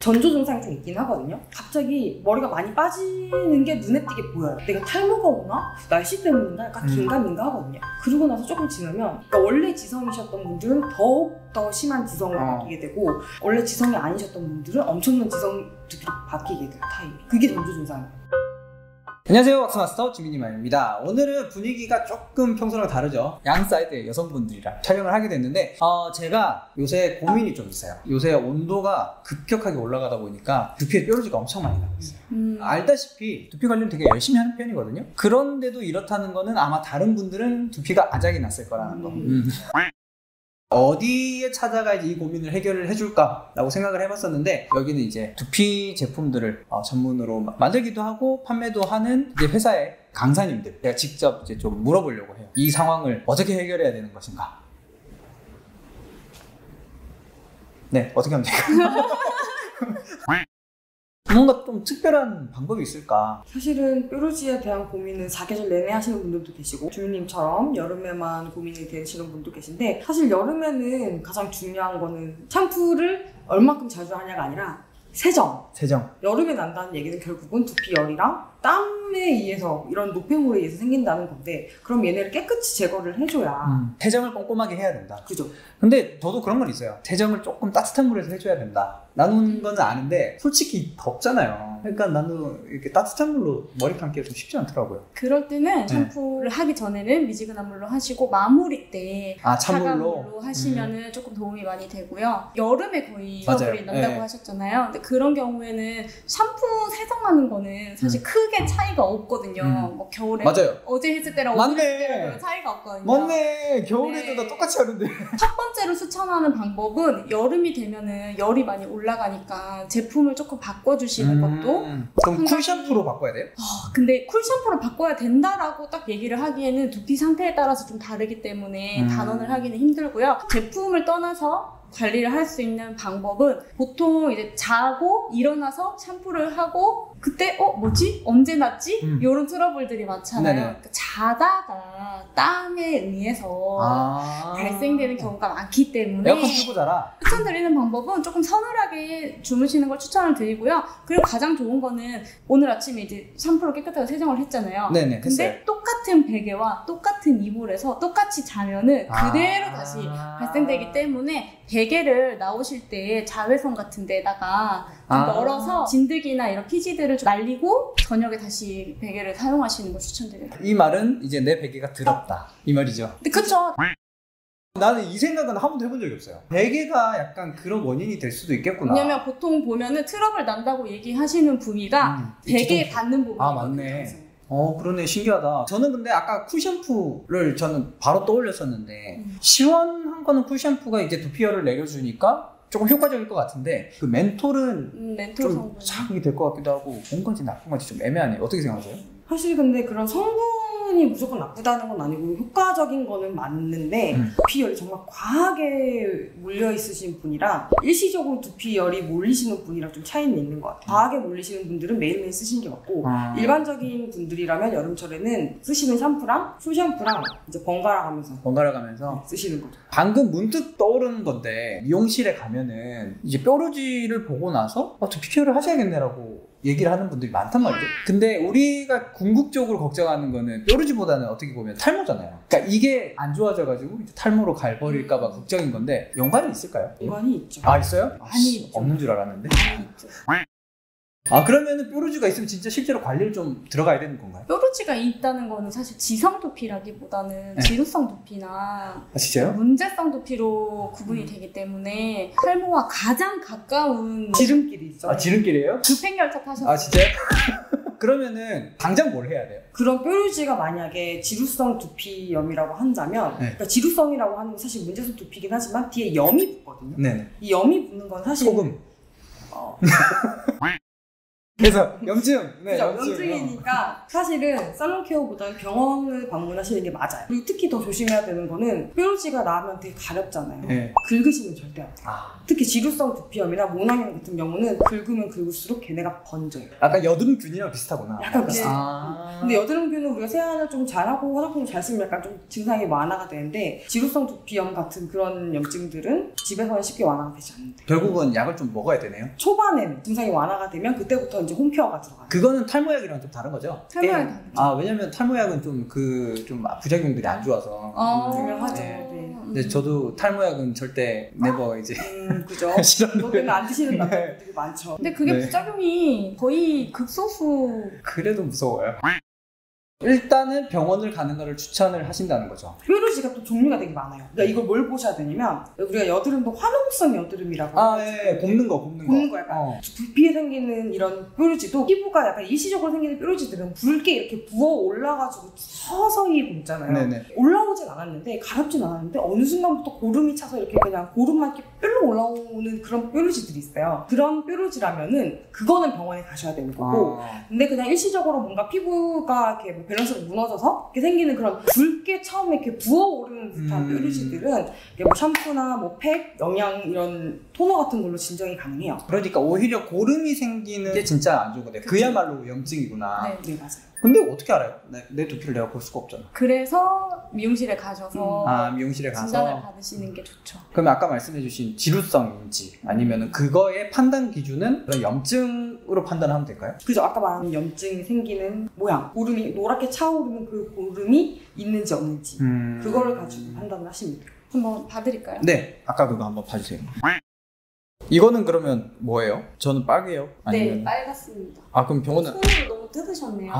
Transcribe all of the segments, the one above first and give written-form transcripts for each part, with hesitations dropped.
전조 증상이 좀 있긴 하거든요. 갑자기 머리가 많이 빠지는 게 눈에 띄게 보여요. 내가 탈모가 오나? 날씨 때문인가? 약간 긴가민가 하거든요. 그러고 나서 조금 지나면 그러니까 원래 지성이셨던 분들은 더욱 더 심한 지성으로 바뀌게 되고 원래 지성이 아니셨던 분들은 엄청난 지성 두피로 바뀌게 돼요. 타입이. 그게 전조 증상이에요. 안녕하세요, 왁스마스터 주민이만입니다. 오늘은 분위기가 조금 평소랑 다르죠. 양 사이드의 여성분들이랑 촬영을 하게 됐는데 제가 요새 고민이 좀 있어요. 요새 온도가 급격하게 올라가다 보니까 두피에 뾰루지가 엄청 많이 나고 있어요. 알다시피 두피 관리는 되게 열심히 하는 편이거든요. 그런데도 이렇다는 거는 아마 다른 분들은 두피가 아작이 났을 거라는 거. 어디에 찾아가야지 이 고민을 해결을 해줄까 라고 생각을 해봤었는데, 여기는 이제 두피 제품들을 전문으로 만들기도 하고 판매도 하는 이제 회사의 강사님들, 제가 직접 이제 좀 물어보려고 해요. 이 상황을 어떻게 해결해야 되는 것인가. 네, 어떻게 하면 될까요? 뭔가 좀 특별한 방법이 있을까? 사실은 뾰루지에 대한 고민은 사계절 내내 하시는 분들도 계시고 주민님처럼 여름에만 고민이 되시는 분도 계신데, 사실 여름에는 가장 중요한 거는 샴푸를 얼마큼 자주 하냐가 아니라 세정. 여름에 난다는 얘기는 결국은 두피열이랑 땀에 의해서 이런 노폐물에 의해서 생긴다는 건데, 그럼 얘네를 깨끗이 제거를 해줘야 세정을 꼼꼼하게 해야 된다. 그죠? 근데 저도 그런 건 있어요. 세정을 조금 따뜻한 물에서 해줘야 된다 라는 건 아는데 솔직히 덥잖아요. 그러니까 나는 이렇게 따뜻한 물로 머리 감기가 좀 쉽지 않더라고요. 그럴 때는 샴푸를 하기 전에는 미지근한 물로 하시고 마무리 때 차가운 물로 하시면은 조금 도움이 많이 되고요. 여름에 거의 트러블이 난다고 하셨잖아요. 근데 그런 경우에는 샴푸 세정하는 거는 사실 크게 차이가 없거든요. 뭐 겨울에 맞아요. 어제 했을 때랑 오늘 했을 때랑 차이가 없거든요. 맞네. 겨울에도 다 똑같이 하는데. 첫 번째로 추천하는 방법은 여름이 되면은 열이 많이 올라가니까 제품을 조금 바꿔주시는 것도. 그럼 쿨 샴푸로 바꿔야 돼요? 근데 쿨 샴푸로 바꿔야 된다라고 딱 얘기를 하기에는 두피 상태에 따라서 좀 다르기 때문에 단언을 하기는 힘들고요. 제품을 떠나서 관리를 할 수 있는 방법은 보통 이제 자고 일어나서 샴푸를 하고 그때 뭐지? 언제 났지? 이런 트러블들이 많잖아요. 그러니까 자다가 땀에 의해서 발생되는 경우가 많기 때문에 에어컨 틀고 자라. 추천드리는 방법은 조금 서늘하게 주무시는 걸 추천을 드리고요. 그리고 가장 좋은 거는 오늘 아침에 이제 샴푸로 깨끗하게 세정을 했잖아요. 네네, 근데 했어요. 똑같은 베개와 똑같은 이불에서 똑같이 자면은 그대로 다시 발생되기 때문에 베개를 나오실 때 자외선 같은 데다가 좀 널어서 진드기나 이런 피지들을 좀 날리고 저녁에 다시 베개를 사용하시는 걸 추천드려요. 이 말은 이제 내 베개가 더럽다 이 말이죠. 근데 그쵸? 나는 이 생각은 한 번도 해본 적이 없어요. 베개가 약간 그런 원인이 될 수도 있겠구나. 왜냐면 보통 보면은 트러블 난다고 얘기하시는 부위가 베개에 닿는 부분이거든요. 맞네. 그러네. 신기하다. 저는 근데 아까 쿨샴푸를 저는 바로 떠올렸었는데 시원한 거는 쿨샴푸가 이제 두피열을 내려주니까 조금 효과적일 것 같은데 그 멘톨은 멘톨 좀 성분 자극이 될 것 같기도 하고 좋은 건지 나쁜 건지 좀 애매하네요. 어떻게 생각하세요? 사실 근데 그런 성분이 무조건 나쁘다는 건 아니고 효과적인 거는 맞는데 두피열이 정말 과하게 몰려있으신 분이랑 일시적으로 두피열이 몰리시는 분이랑 좀 차이는 있는 것 같아요. 과하게 몰리시는 분들은 매일매일 쓰시는 게 맞고 일반적인 분들이라면 여름철에는 쓰시는 샴푸랑 쿨샴푸랑 이제 번갈아 가면서 쓰시는 거죠. 방금 문득 떠오르는 건데 미용실에 가면은 이제 뾰루지를 보고 나서 두피 케어를 하셔야겠네라고 얘기를 하는 분들이 많단 말이죠. 근데 우리가 궁극적으로 걱정하는 거는 뾰루지보다는 어떻게 보면 탈모잖아요. 그러니까 이게 안 좋아져가지고 이제 탈모로 갈버릴까봐 걱정인 건데 연관이 있을까요? 연관이 있죠. 있어요? 많이 있죠. 없는 줄 알았는데. 많이 있죠. 그러면은 뾰루지가 있으면 진짜 실제로 관리를 좀 들어가야 되는 건가요? 뾰루지가 있다는 거는 사실 지성 두피라기보다는 지루성 두피나 진짜요? 문제성 두피로 구분이 되기 때문에 탈모와 가장 가까운 지름길이 있죠. 지름길이에요? 급행열차 타셨어요. 진짜요? 그러면은 당장 뭘 해야 돼요? 그런 뾰루지가 만약에 지루성 두피염이라고 한다면 그러니까 지루성이라고 하는 건 사실 문제성 두피긴 하지만 뒤에 염이 붙거든요. 네. 이 염이 붙는 건 사실 소금. 그래서 염증. 네, 그죠? 염증. 염증이니까 사실은 살론 케어보다는 병원을 방문하시는 게 맞아요. 그리고 특히 더 조심해야 되는 거는 뾰루지가 나면 되게 가렵잖아요. 네. 긁으시면 절대 안 돼요. 아, 특히 지루성 두피염이나 모낭염 같은 경우는 긁으면 긁을수록 걔네가 번져요. 약간 여드름균이랑 비슷하구나. 약간 비슷해요. 아. 근데 여드름균은 우리가 세안을 좀 잘하고 화장품 잘 쓰면 약간 좀 증상이 완화가 되는데 지루성 두피염 같은 그런 염증들은 집에서는 쉽게 완화가 되지 않는데 결국은 약을 좀 먹어야 되네요. 초반에는 증상이 완화가 되면 그때부터 이제 홈케어가 들어가요. 그거는 탈모약이랑 좀 다른 거죠? 탈모약 네. 다르죠. 아, 왜냐면 탈모약은 좀 부작용들이 안 좋아서. 유명하죠. 네. 네. 근데 저도 탈모약은 절대 네버 이제 그죠. 싫어하는 그것 때문에 안 드시는 남자들 되게 많죠. 근데 그게 네. 부작용이 거의 극소수. 그래도 무서워요. 일단은 병원을 가는 거를 추천을 하신다는 거죠. 뾰루지가 또 종류가 되게 많아요. 그러니까 이걸 뭘 보셔야 되냐면 우리가 여드름도 화농성 여드름이라고 아, 예, 곱는 거. 굽는 거 약간 두피에 생기는 이런 뾰루지도 피부가 약간 일시적으로 생기는 뾰루지들은 붉게 이렇게 부어 올라가지고 서서히 굽잖아요. 네네. 올라오진 않았는데 가렵진 않았는데 어느 순간부터 고름이 차서 이렇게 그냥 고름만 이렇게 뾰로 올라오는 그런 뾰루지들이 있어요. 그런 뾰루지라면은 그거는 병원에 가셔야 되는 거고 근데 그냥 일시적으로 뭔가 피부가 이렇게 뭐 밸런스가 무너져서 이렇게 생기는 그런 붉게 처음에 이렇게 부어오르는 듯한 뾰루지들은 이게 뭐 샴푸나 뭐 팩, 영양 이런 토너 같은 걸로 진정이 가능해요. 그러니까 오히려 고름이 생기는 게 진짜 안 좋은 건데 그야말로 염증이구나. 네. 네, 맞아요. 근데 어떻게 알아요? 내 두피를 내가 볼 수가 없잖아. 그래서 미용실에 가셔서 미용실에 진단을 가서. 받으시는 게 좋죠. 그러면 아까 말씀해주신 지루성인지 아니면은 그거의 판단 기준은 그런 염증으로 판단하면 될까요? 그죠? 아까 말한 염증이 생기는 모양, 고름이 노랗게 차오르는 그 고름이 있는지 없는지 그거를 가지고 판단을 하시면 돼요. 한번 봐드릴까요? 네, 아까 그거 한번 봐주세요. 이거는 그러면 뭐예요? 저는 빨개요? 아니면 네, 빨갛습니다. 아 그럼 병원은 손으로 너무 뜯으셨네요.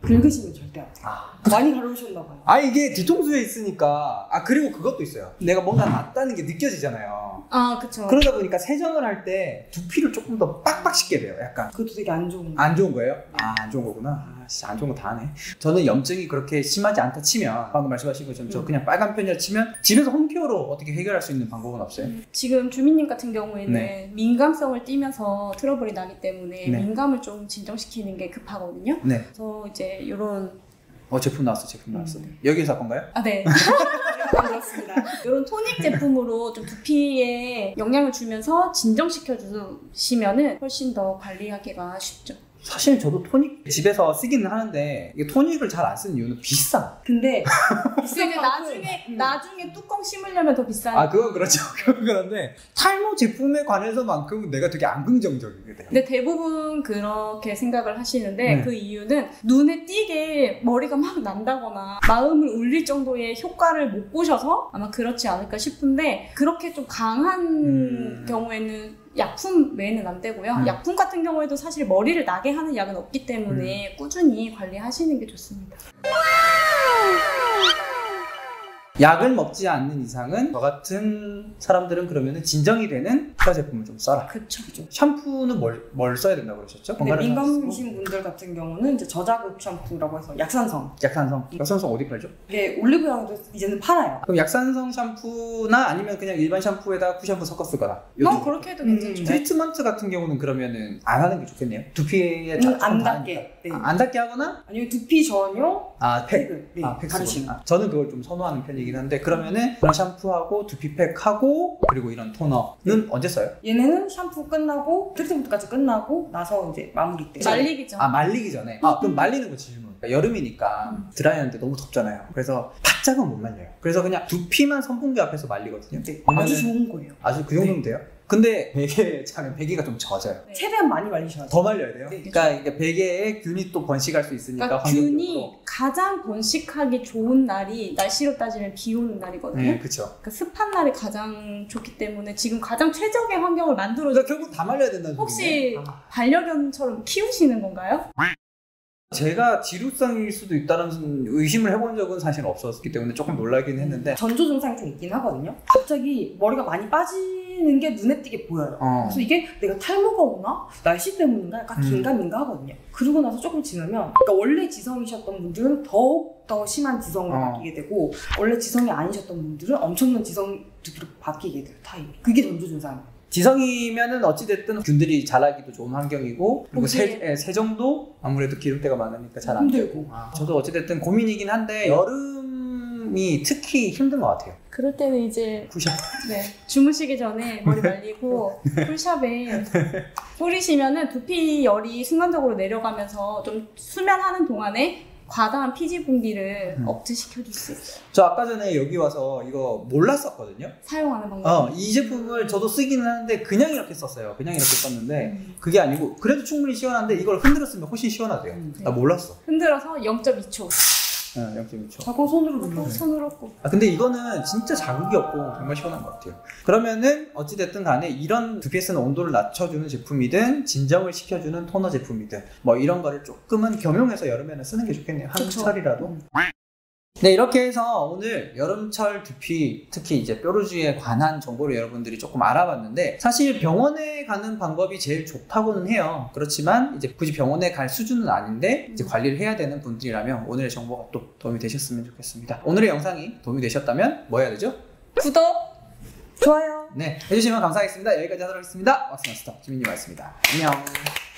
긁으시면 절대 안 돼요. 아. 많이 가려우셨나 봐요. 아 이게 뒤통수에 있으니까 그리고 그것도 있어요. 내가 뭔가 낫다는 게 느껴지잖아요. 아, 그쵸. 그러다 보니까 세정을 할 때 두피를 조금 더 빡빡 씻게 돼요. 약간 그것도 되게 안 좋은 거. 안 좋은 거예요? 안 좋은 거구나. 진짜 안 좋은 거 다 하네. 저는 염증이 그렇게 심하지 않다 치면 방금 말씀하신 것처럼 저 그냥 빨간 편이라 치면 집에서 홈케어로 어떻게 해결할 수 있는 방법은 없어요? 지금 주민님 같은 경우에는 네. 민감성을 띠면서 트러블이 나기 때문에 네. 민감을 좀 진정시키는 게 급하거든요. 네. 그래서 이제 이런 제품 나왔어. 여기 회사 건가요? 네. 그렇습니다. 이런 토닉 제품으로 좀 두피에 영향을 주면서 진정시켜 주시면은 훨씬 더 관리하기가 쉽죠. 사실 저도 토닉 집에서 쓰기는 하는데 이게 토닉을 잘 안 쓰는 이유는 비싸. 근데 근데 나중에 뚜껑 심으려면 더 비싸니까. 그건 그렇죠. 그건 그런데 탈모 제품에 관해서만큼은 내가 되게 안 긍정적이게 돼요. 근데 대부분 그렇게 생각을 하시는데 네. 그 이유는 눈에 띄게 머리가 막 난다거나 마음을 울릴 정도의 효과를 못 보셔서 아마 그렇지 않을까 싶은데 그렇게 좀 강한 경우에는 약품 외에는 안 되고요. 약품 같은 경우에도 사실 머리를 나게 하는 약은 없기 때문에 꾸준히 관리하시는 게 좋습니다. 약을 먹지 않는 이상은 저 같은 사람들은 그러면은 진정이 되는 피부 제품을 좀 써라. 그쵸. 샴푸는 뭘 써야 된다고 그러셨죠? 근데 건강을 민감이신 분들 같은 경우는 이제 저자극 샴푸라고 해서 약산성. 약산성 어디 팔죠? 이게 올리브영에도 이제는 팔아요. 그럼 약산성 샴푸나 아니면 그냥 일반 샴푸에다 쿠샴푸 섞어 쓰거나. 요즘 그렇게 해도 괜찮죠. 트리트먼트 같은 경우는 그러면은 안 하는 게 좋겠네요. 두피에 안 닿게. 네. 안 닿게 하거나 아니면 두피 전용 팩. 팩을 팩 바르시는. 저는 그걸 좀 선호하는 편이긴 한데 그러면은 그런 샴푸하고 두피팩하고 그리고 이런 토너는 언제 써요? 얘네는 샴푸 끝나고 트리트먼트까지 끝나고 나서 이제 마무리 때. 말리기죠. 말리기 전에. 그럼 말리는 거 질문. 그러니까 여름이니까 드라이하는데 너무 덥잖아요. 그래서 바짝은 못 말려요. 그래서 그냥 두피만 선풍기 앞에서 말리거든요. 네, 아주 좋은 거예요. 아주 그 정도면 돼요? 근데 베개 차면 베개가 좀 젖어요. 네. 최대한 많이 말리셔야 돼요. 더 말려야 돼요? 네. 그러니까 이게 베개에 균이 또 번식할 수 있으니까 그러니까 환경적으로. 균이 가장 번식하기 좋은 날이 날씨로 따지면 비 오는 날이거든요. 네, 그렇죠. 그러니까 습한 날이 가장 좋기 때문에 지금 가장 최적의 환경을 만들어줘. 그러니까 결국 다 말려야 된다는 혹시 소리네. 반려견처럼 키우시는 건가요? 제가 지루성일 수도 있다는 의심을 해본 적은 사실 없었기 때문에 조금 놀라긴 했는데 전조 증상이 좀 있긴 하거든요. 갑자기 머리가 많이 빠지는 게 눈에 띄게 보여요. 그래서 이게 내가 탈모가 오나? 날씨 때문인가? 약간 긴가민가 하거든요. 그러고 나서 조금 지나면 그러니까 원래 지성이셨던 분들은 더욱 더 심한 지성으로 바뀌게 되고 원래 지성이 아니셨던 분들은 엄청난 지성 두피로 바뀌게 돼요. 타입이. 그게 전조 증상이에요. 지성이면은 어찌됐든 균들이 자라기도 좋은 환경이고 그리고 보기에. 세정도 아무래도 기름때가 많으니까 잘 안 되고 저도 어찌됐든 고민이긴 한데 여름이 특히 힘든 것 같아요. 그럴 때는 이제 푸샵. 네, 주무시기 전에 머리 말리고 풀샵에 뿌리시면은 두피 열이 순간적으로 내려가면서 좀 수면하는 동안에 과다한 피지 분비를 억제시켜줄 수 있어요. 저 아까 전에 여기 와서 이거 몰랐었거든요. 사용하는 방법. 이 제품을 저도 쓰기는 하는데 그냥 이렇게 썼어요. 그냥 이렇게 썼는데 그게 아니고 그래도 충분히 시원한데 이걸 흔들어 쓰면 훨씬 시원하대요. 나 몰랐어. 흔들어서 0.2초. 0.2초. 자꾸 손으로 눌러. 손으로 꼭. 근데 이거는 진짜 자극이 없고 정말 시원한 것 같아요. 그러면은 어찌됐든 간에 이런 두피에 쓰는 온도를 낮춰주는 제품이든 진정을 시켜주는 토너 제품이든 뭐 이런 거를 조금은 겸용해서 여름에는 쓰는 게 좋겠네요. 한철이라도. 네, 이렇게 해서 오늘 여름철 두피, 특히 이제 뾰루지에 관한 정보를 여러분들이 조금 알아봤는데 사실 병원에 가는 방법이 제일 좋다고는 해요. 그렇지만 이제 굳이 병원에 갈 수준은 아닌데 이제 관리를 해야 되는 분들이라면 오늘의 정보가 또 도움이 되셨으면 좋겠습니다. 오늘의 영상이 도움이 되셨다면 뭐 해야 되죠? 구독! 좋아요. 네, 해주시면 감사하겠습니다. 여기까지 하도록 하겠습니다. 왁스마스터 김민희였습니다. 안녕.